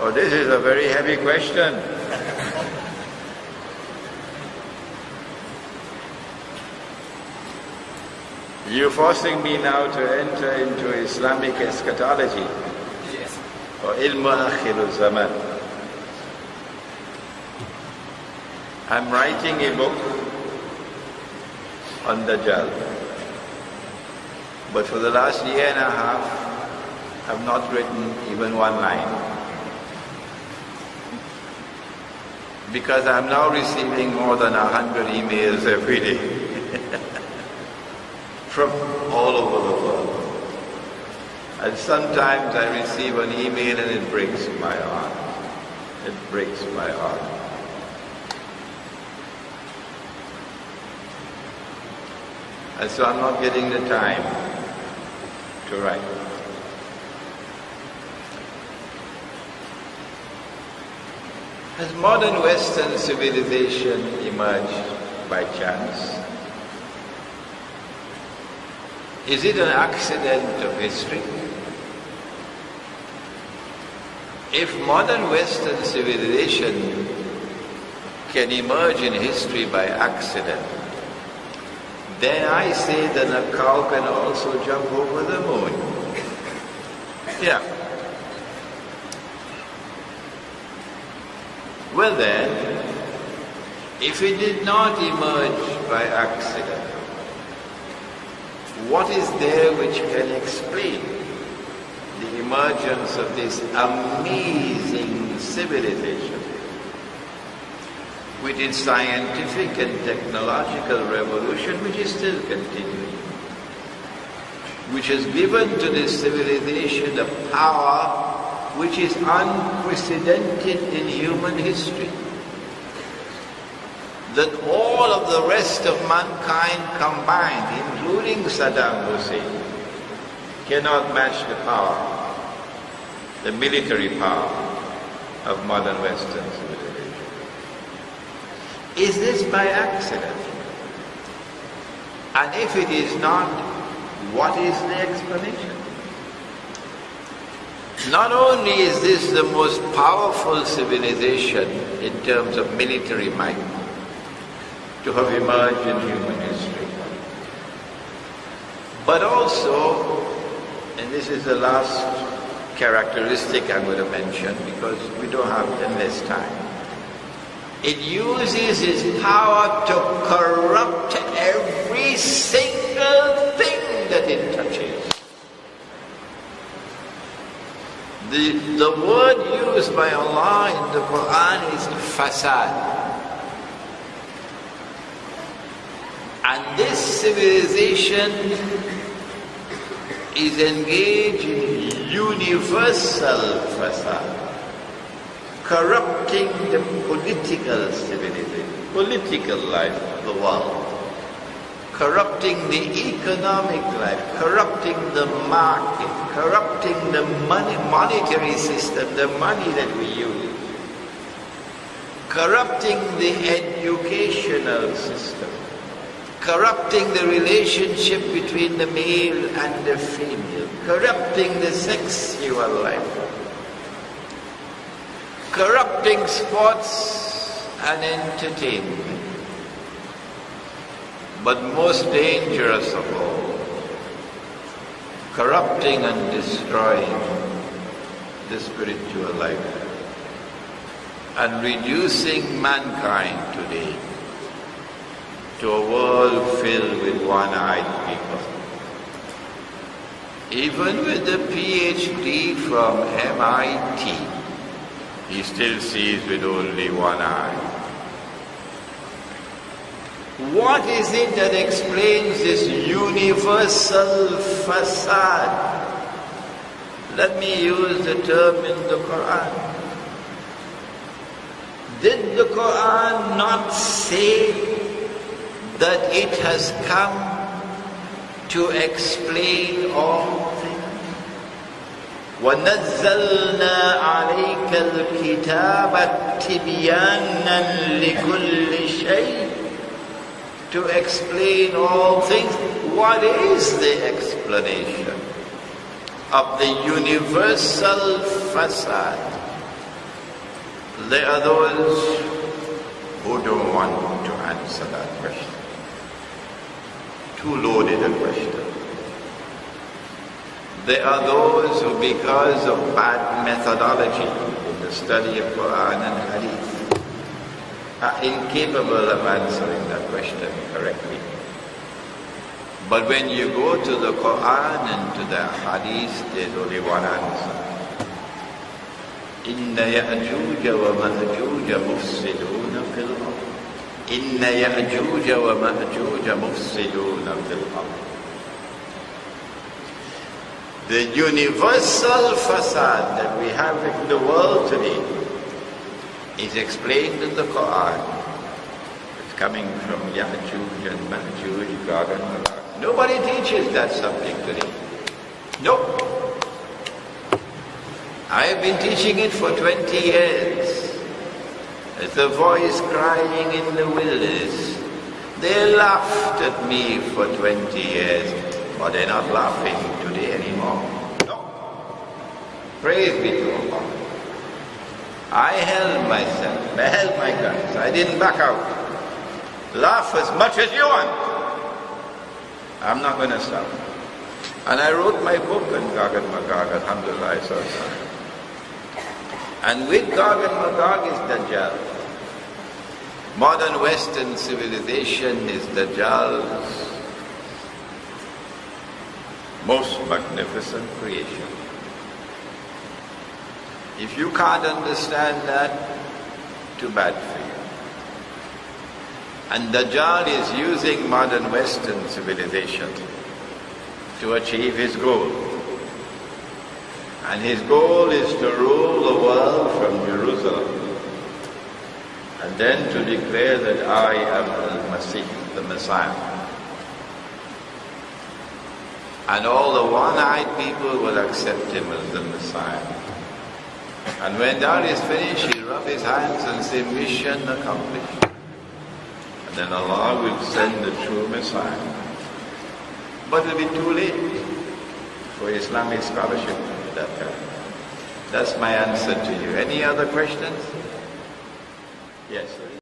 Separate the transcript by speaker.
Speaker 1: Oh, this is a very heavy question. You're forcing me now to enter into Islamic eschatology.
Speaker 2: Yes.
Speaker 1: Or ilmu akhir zaman. I'm writing a book on Dajjal. But for the last year and a half, I've not written even one line. Because I'm now receiving more than 100 emails every day from all over the world. And sometimes I receive an email and it breaks my heart. It breaks my heart. And so I'm not getting the time to write. Has modern Western civilization emerged by chance? Is it an accident of history? If modern Western civilization can emerge in history by accident, then I say that a cow can also jump over the moon. Yeah. Well then, if it did not emerge by accident, what is there which can explain the emergence of this amazing civilization with its scientific and technological revolution, which is still continuing, which has given to this civilization a power which is unprecedented in human history, that all of the rest of mankind combined, including Saddam Hussein, cannot match the power, the military power of modern Western civilization. Is this by accident? And if it is not, what is the explanation? Not only is this the most powerful civilization in terms of military might to have emerged in human history, but also, and this is the last characteristic I'm going to mention because we don't have endless time, it uses its power to corrupt every single thing that it touches. The word used by Allah in the Quran is fasad. And this civilization is engaged in universal fasad, corrupting the political civilization, political life of the world, corrupting the economic life, corrupting the market, corrupting the monetary system, the money that we use, corrupting the educational system, corrupting the relationship between the male and the female, corrupting the sexual life, corrupting sports and entertainment. But most dangerous of all, corrupting and destroying the spiritual life and reducing mankind today to a world filled with one-eyed people. Even with the PhD from MIT, he still sees with only one eye. What is it that explains this universal facade? Let me use the term in the Quran. Did the Quran not say that it has come to explain all things? وَنَزَّلْنَا عَلَيْكَ الْكِتَابَ تِبْيَانًا لِكُلِّ شَيْءٍ, to explain all things. What is the explanation of the universal facade There are those who don't want to answer that question. Too loaded a question. There are those who, because of bad methodology in the study of Quran and Hadith, are incapable of answering that question correctly. But when you go to the Quran and to the Hadith, there's only one answer. إن يأجوج ومأجوج مفسدون في الأرض. إن يأجوج ومأجوج مفسدون في الأرض. The universal facade that we have in the world today is explained in the Quran. It's coming from Ya'juj and Ma'juj, Gog and Magog. Nobody teaches that subject today. Nope. I've been teaching it for 20 years. As the voice crying in the wilderness. They laughed at me for 20 years, but they're not laughing today anymore. No. Praise be to Allah. I held myself, I held my guns, I didn't back out. Laugh as much as you want. I'm not going to stop. And I wrote my book on Gog and Magog, alhamdulillah. And with Gog and Magog is Dajjal. Modern Western civilization is Dajjal's most magnificent creation. If you can't understand that, too bad for you. And Dajjal is using modern Western civilization to achieve his goal. And his goal is to rule the world from Jerusalem. And then to declare that I am al-Masih, the Messiah. And all the one-eyed people will accept him as the Messiah. And when that is finished, he'll rub his hands and say, mission accomplished. And then Allah will send the true Messiah. But it will be too late for Islamic scholarship at that time. That's my answer to you. Any other questions? Yes.